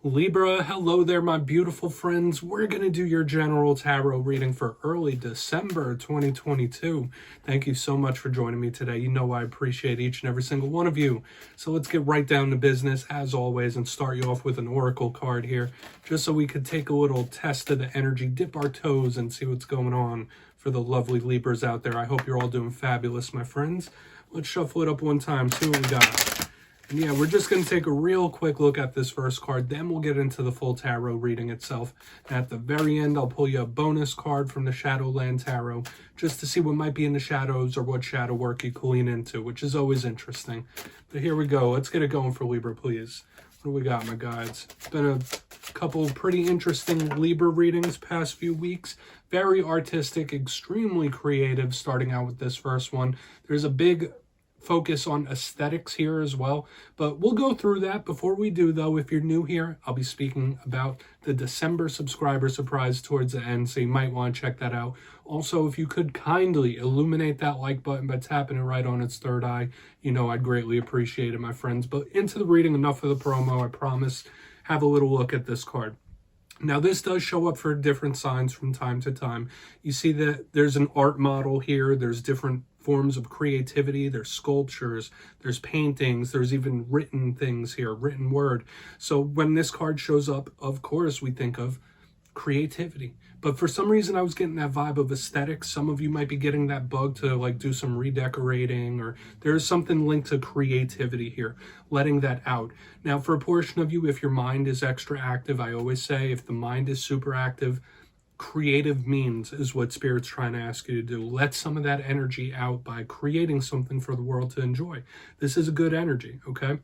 Libra, hello there, my beautiful friends. We're going to do your general tarot reading for early December 2022. Thank you so much for joining me today. You know I appreciate each and every single one of you. So let's get right down to business, as always, and start you off with an oracle card here, just so we could take a little test of the energy, dip our toes, and see what's going on for the lovely Libras out there. I hope you're all doing fabulous, my friends. Let's shuffle it up one time, see what we got. And yeah, we're just going to take a real quick look at this first card, then we'll get into the full tarot reading itself. And at the very end, I'll pull you a bonus card from the Shadowland Tarot, just to see what might be in the shadows or what shadow work you can lean into, which is always interesting. But here we go. Let's get it going for Libra, please. What do we got, my guides? It's been a couple pretty interesting Libra readings past few weeks. Very artistic, extremely creative, starting out with this first one. There's a big focus on aesthetics here as well, but we'll go through that. Before we do, though, if you're new here, I'll be speaking about the December subscriber surprise towards the end, so you might want to check that out. Also, if you could kindly illuminate that like button by tapping it right on its third eye, you know I'd greatly appreciate it, my friends. But into the reading, enough of the promo, I promise. Have a little look at this card. Now, this does show up for different signs from time to time. You see that there's an art model here. There's different forms of creativity. There's sculptures, there's paintings, there's even written things here, written word. So when this card shows up, of course, we think of creativity. But for some reason, I was getting that vibe of aesthetics. Some of you might be getting that bug to like do some redecorating, or there's something linked to creativity here, letting that out. Now, for a portion of you, if your mind is extra active, I always say if the mind is super active, creative means is what Spirit's trying to ask you to do. Let some of that energy out by creating something for the world to enjoy. This is a good energy, okay?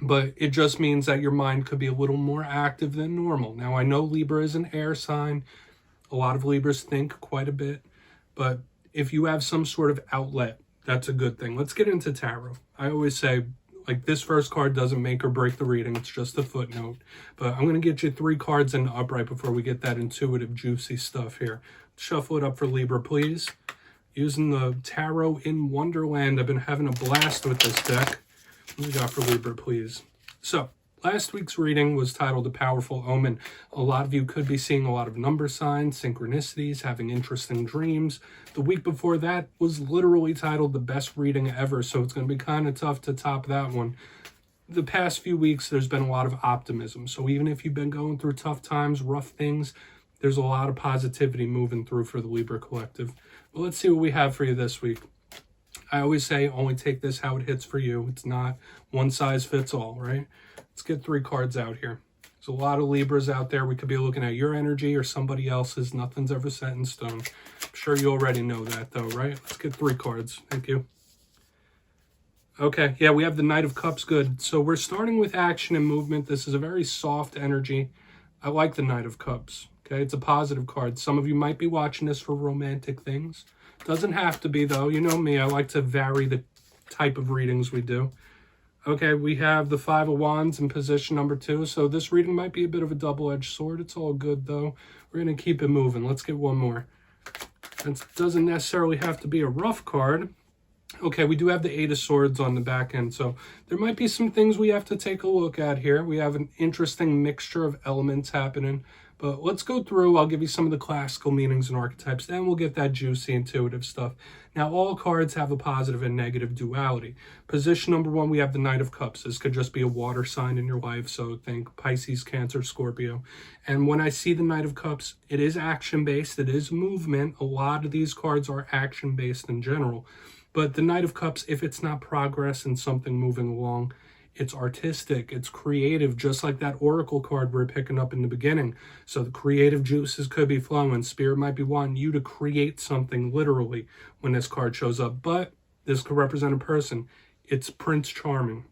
But it just means that your mind could be a little more active than normal. Now, I know Libra is an air sign. A lot of Libras think quite a bit. But if you have some sort of outlet, that's a good thing. Let's get into tarot. I always say, like, this first card doesn't make or break the reading. It's just a footnote. But I'm going to get you 3 cards in the upright before we get that intuitive, juicy stuff here. Shuffle it up for Libra, please. Using the Tarot in Wonderland. I've been having a blast with this deck. What do we got for Libra, please? So, last week's reading was titled A Powerful Omen. A lot of you could be seeing a lot of number signs, synchronicities, having interesting dreams. The week before that was literally titled The Best Reading Ever, so it's going to be kind of tough to top that one. The past few weeks, there's been a lot of optimism. So even if you've been going through tough times, rough things, there's a lot of positivity moving through for the Libra collective. But let's see what we have for you this week. I always say only take this how it hits for you. It's not one size fits all, right? Let's get 3 cards out here. There's a lot of Libras out there. We could be looking at your energy or somebody else's. Nothing's ever set in stone. I'm sure you already know that, though, right? Let's get 3 cards. Thank you. Okay, yeah, we have the Knight of Cups. Good. So we're starting with action and movement. This is a very soft energy. I like the Knight of Cups. Okay, it's a positive card. Some of you might be watching this for romantic things. Doesn't have to be, though. You know me. I like to vary the type of readings we do. Okay, we have the 5 of Wands in position number 2. So this reading might be a bit of a double-edged sword. It's all good, though. We're going to keep it moving. Let's get one more. It doesn't necessarily have to be a rough card. Okay, we do have the 8 of Swords on the back end. So there might be some things we have to take a look at here. We have an interesting mixture of elements happening. But let's go through. I'll give you some of the classical meanings and archetypes. Then we'll get that juicy, intuitive stuff. Now, all cards have a positive and negative duality. Position number 1, we have the Knight of Cups. This could just be a water sign in your life. So think Pisces, Cancer, Scorpio. And when I see the Knight of Cups, it is action-based. It is movement. A lot of these cards are action-based in general. But the Knight of Cups, if it's not progress and something moving along, it's artistic, it's creative, just like that oracle card we're picking up in the beginning. So the creative juices could be flowing. Spirit might be wanting you to create something literally when this card shows up. But this could represent a person. It's Prince Charming.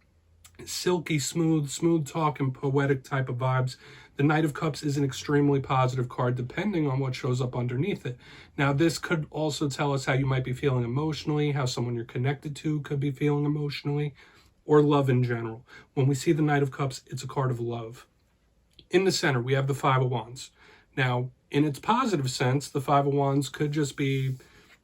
Silky, smooth talk and poetic type of vibes. The Knight of Cups is an extremely positive card depending on what shows up underneath it. Now, this could also tell us how you might be feeling emotionally, how someone you're connected to could be feeling emotionally, or love in general. When we see the Knight of Cups, it's a card of love. In the center, we have the 5 of Wands. Now, in its positive sense, the 5 of Wands could just be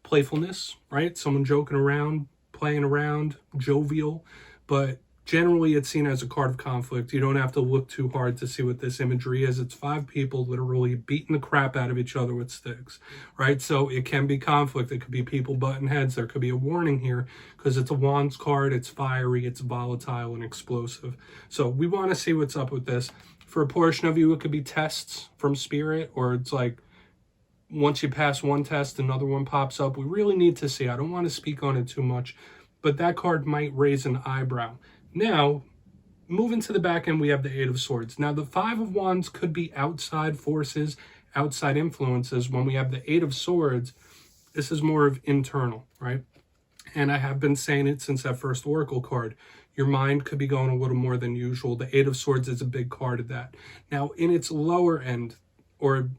playfulness, right? Someone joking around, playing around, jovial. But Generally, it's seen as a card of conflict. You don't have to look too hard to see what this imagery is. It's 5 people literally beating the crap out of each other with sticks, right? So it can be conflict. It could be people butting heads. There could be a warning here because it's a Wands card. It's fiery, it's volatile, and explosive. So we want to see what's up with this. For a portion of you, it could be tests from Spirit, or it's like once you pass one test, another one pops up. We really need to see. I don't want to speak on it too much, but that card might raise an eyebrow. Now, moving to the back end, we have the 8 of Swords. Now, the 5 of Wands could be outside forces, outside influences. When we have the 8 of Swords, this is more of internal, right? And I have been saying it since that first Oracle card. Your mind could be going a little more than usual. The 8 of Swords is a big card of that. Now, in its lower end, or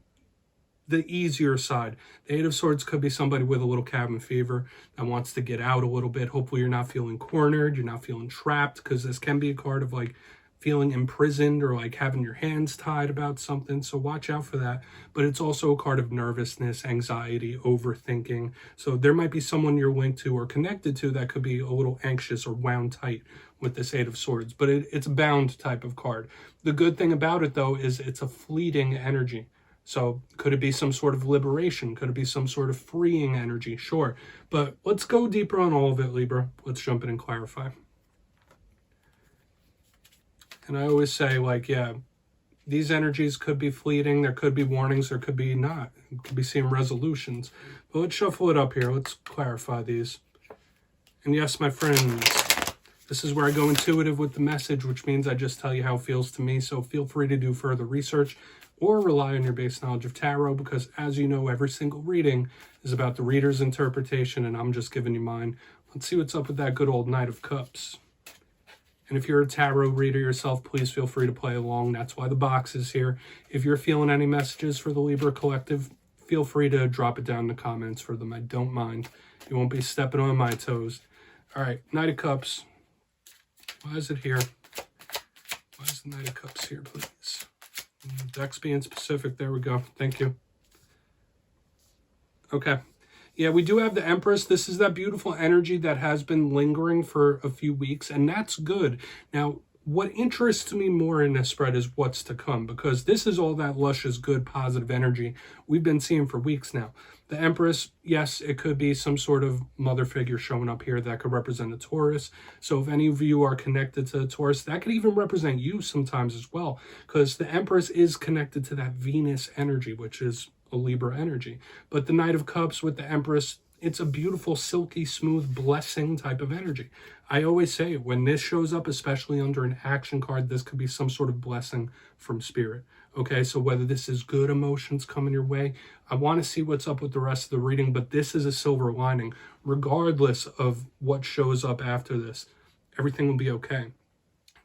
the easier side, the 8 of Swords could be somebody with a little cabin fever that wants to get out a little bit. Hopefully you're not feeling cornered, you're not feeling trapped, because this can be a card of like feeling imprisoned or like having your hands tied about something. So watch out for that. But it's also a card of nervousness, anxiety, overthinking. So there might be someone you're linked to or connected to that could be a little anxious or wound tight with this 8 of Swords. But it's a bound type of card. The good thing about it, though, is it's a fleeting energy. So could it be some sort of liberation? Could it be some sort of freeing energy? Sure. But let's go deeper on all of it, Libra. Let's jump in and clarify. And I always say, like, yeah, these energies could be fleeting. There could be warnings. There could be not. It could be seeing resolutions. But let's shuffle it up here. Let's clarify these. And yes, my friends, this is where I go intuitive with the message, which means I just tell you how it feels to me. So feel free to do further research or rely on your base knowledge of tarot, because as you know, every single reading is about the reader's interpretation, and I'm just giving you mine. Let's see what's up with that good old Knight of Cups. And if you're a tarot reader yourself, please feel free to play along. That's why the box is here. If you're feeling any messages for the Libra Collective, feel free to drop it down in the comments for them. I don't mind. You won't be stepping on my toes. All right, Knight of Cups. Why is it here? Why is the Knight of Cups here, please? Deck's being specific. There we go. Thank you. Okay. Yeah, we do have the Empress. This is that beautiful energy that has been lingering for a few weeks, and that's good. Now, what interests me more in this spread is what's to come, because this is all that luscious, good, positive energy we've been seeing for weeks now. The Empress, yes, it could be some sort of mother figure showing up here that could represent a Taurus. So if any of you are connected to a Taurus, that could even represent you sometimes as well, because the Empress is connected to that Venus energy, which is a Libra energy. But the Knight of Cups with the Empress, it's a beautiful, silky, smooth, blessing type of energy. I always say when this shows up, especially under an action card, this could be some sort of blessing from Spirit. Okay, so whether this is good emotions coming your way, I want to see what's up with the rest of the reading, but this is a silver lining. Regardless of what shows up after this, everything will be okay.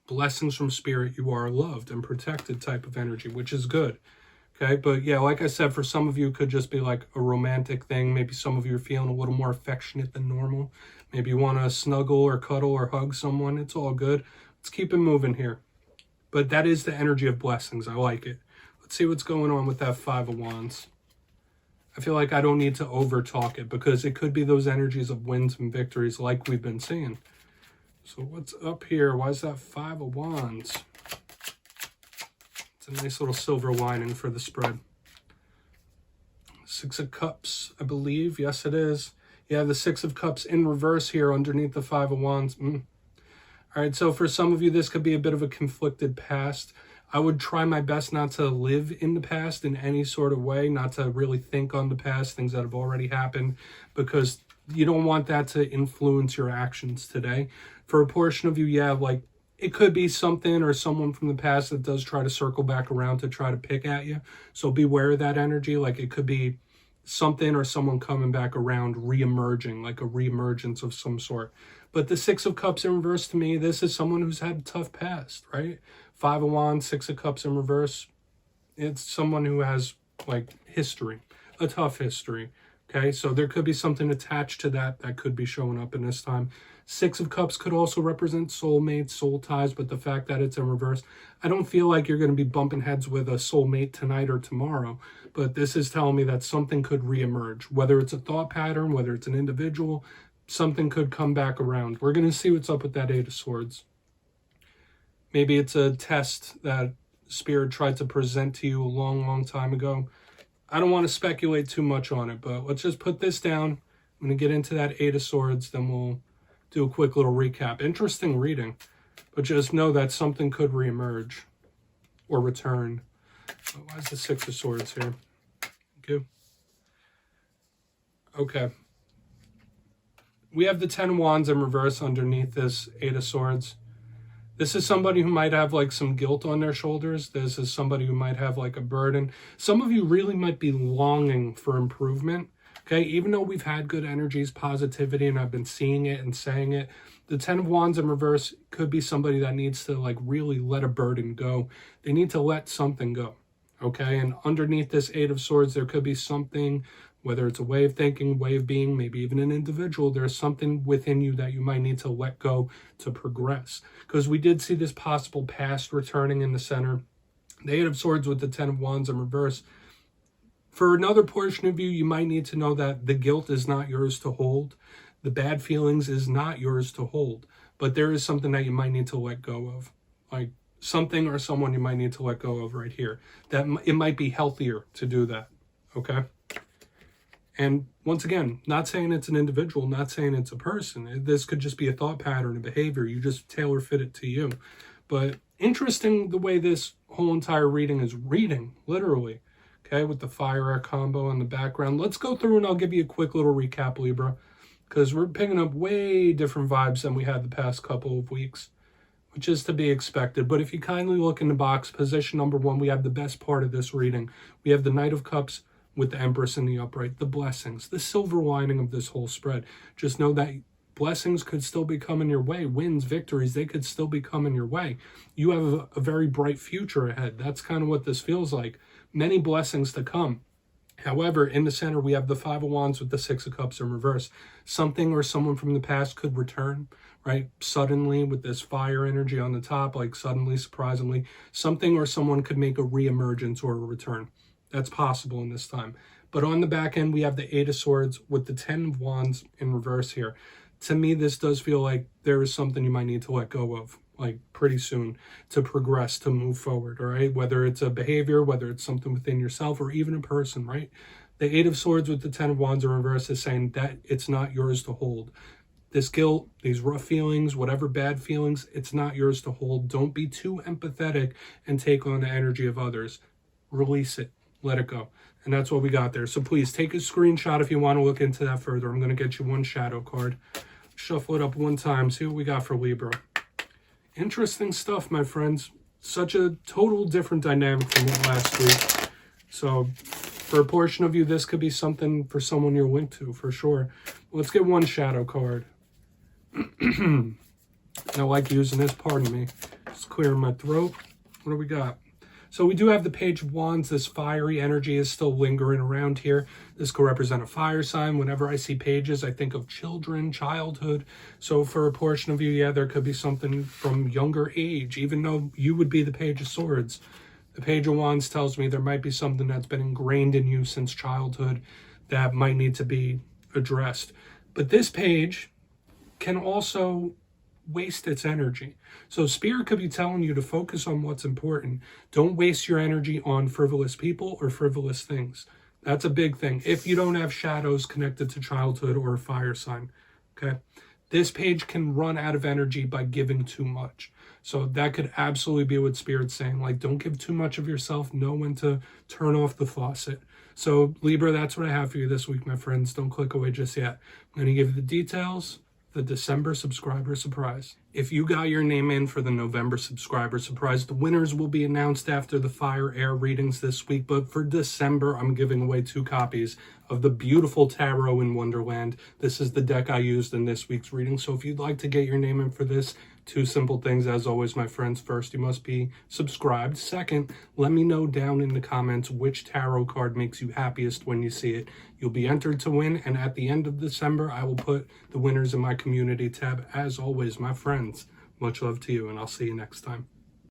Blessings from Spirit, you are loved and protected type of energy, which is good. Okay, but yeah, like I said, for some of you, it could just be like a romantic thing. Maybe some of you are feeling a little more affectionate than normal. Maybe you want to snuggle or cuddle or hug someone. It's all good. Let's keep it moving here. But that is the energy of blessings. I like it. Let's see what's going on with that 5 of Wands. I feel like I don't need to over talk it, because it could be those energies of wins and victories like we've been seeing. So what's up here? Why is that 5 of Wands? It's a nice little silver lining for the spread. 6 of Cups, I believe. Yes, it is. Yeah, the 6 of Cups in reverse here underneath the 5 of Wands. All right, so for some of you, this could be a bit of a conflicted past. I would try my best not to live in the past in any sort of way, not to really think on the past, things that have already happened, because you don't want that to influence your actions today. For a portion of you, yeah, like it could be something or someone from the past that does try to circle back around to try to pick at you. So beware of that energy. Like it could be something or someone coming back around, re-emerging, like a re-emergence of some sort. But the 6 of Cups in reverse, to me, this is someone who's had a tough past, right? 5 of Wands, 6 of Cups in reverse. It's someone who has like history, a tough history. Okay, so there could be something attached to that that could be showing up in this time. 6 of Cups could also represent soulmates, soul ties, but the fact that it's in reverse, I don't feel like you're going to be bumping heads with a soulmate tonight or tomorrow, but this is telling me that something could reemerge, whether it's a thought pattern, whether it's an individual, something could come back around. We're going to see what's up with that 8 of Swords. Maybe it's a test that Spirit tried to present to you a long, long time ago. I don't want to speculate too much on it, but let's just put this down. I'm going to get into that Eight of Swords, then we'll do a quick little recap. Interesting reading, but just know that something could reemerge or return. Oh, why is the Six of Swords here? Thank you. Okay. We have the Ten of Wands in reverse underneath this Eight of Swords. This is somebody who might have like some guilt on their shoulders. This is somebody who might have like a burden. Some of you really might be longing for improvement. Okay, even though we've had good energies, positivity, and I've been seeing it and saying it, the Ten of Wands in reverse could be somebody that needs to like really let a burden go. They need to let something go. Okay, and underneath this Eight of Swords, there could be something, whether it's a way of thinking, way of being, maybe even an individual, there's something within you that you might need to let go to progress. Because we did see this possible past returning in the center. The Eight of Swords with the Ten of Wands in reverse. For another portion of you, you might need to know that the guilt is not yours to hold. The bad feelings is not yours to hold. But there is something that you might need to let go of. Like something or someone you might need to let go of right here. That it might be healthier to do that. Okay? And once again, not saying it's an individual, not saying it's a person. This could just be a thought pattern, a behavior. You just tailor fit it to you. But interesting the way this whole entire reading is reading, literally. Okay, with the fire combo in the background. Let's go through and I'll give you a quick little recap, Libra. Because we're picking up way different vibes than we had the past couple of weeks. Which is to be expected. But if you kindly look in the box, position number 1, we have the best part of this reading. We have the Knight of Cups with the Empress in the upright, the blessings, the silver lining of this whole spread. Just know that blessings could still be coming your way. Wins, victories, they could still be coming your way. You have a very bright future ahead. That's kind of what this feels like. Many blessings to come. However, in the center, we have the Five of Wands with the Six of Cups in reverse. Something or someone from the past could return, right? Suddenly, with this fire energy on the top, like suddenly, surprisingly, something or someone could make a reemergence or a return. That's possible in this time. But on the back end, we have the Eight of Swords with the Ten of Wands in reverse here. To me, this does feel like there is something you might need to let go of, like pretty soon, to progress, to move forward, all right? Whether it's a behavior, whether it's something within yourself, or even a person, right? The Eight of Swords with the Ten of Wands in reverse is saying that it's not yours to hold. This guilt, these rough feelings, whatever bad feelings, it's not yours to hold. Don't be too empathetic and take on the energy of others. Release it. Let it go. And that's what we got there. So please take a screenshot if you want to look into that further. I'm going to get you one shadow card. Shuffle it up one time. See what we got for Libra. Interesting stuff, my friends. Such a total different dynamic from last week. So for a portion of you, this could be something for someone you're linked to, for sure. Let's get one shadow card. I like using this, pardon me. Just clearing my throat. What do we got? So we do have the Page of Wands. This fiery energy is still lingering around here. This could represent a fire sign. Whenever I see pages, I think of children, childhood. So for a portion of you, yeah, there could be something from younger age, even though you would be the Page of Swords. The Page of Wands tells me there might be something that's been ingrained in you since childhood that might need to be addressed. But this page can also waste its energy. So Spirit could be telling you to focus on what's important. Don't waste your energy on frivolous people or frivolous things. That's a big thing. If you don't have shadows connected to childhood or a fire sign, okay? This page can run out of energy by giving too much. So that could absolutely be what Spirit's saying. Like, don't give too much of yourself. Know when to turn off the faucet. So Libra, that's what I have for you this week, my friends. Don't click away just yet. I'm going to give you the details. The December subscriber surprise. If you got your name in for the November subscriber surprise, the winners will be announced after the fire air readings this week. But for December, I'm giving away 2 copies of the beautiful Tarot in Wonderland. This is the deck I used in this week's reading. So if you'd like to get your name in for this, 2 simple things, as always, my friends. First, you must be subscribed. Second, let me know down in the comments which tarot card makes you happiest when you see it. You'll be entered to win, and at the end of December, I will put the winners in my community tab. As always, my friends, much love to you, and I'll see you next time.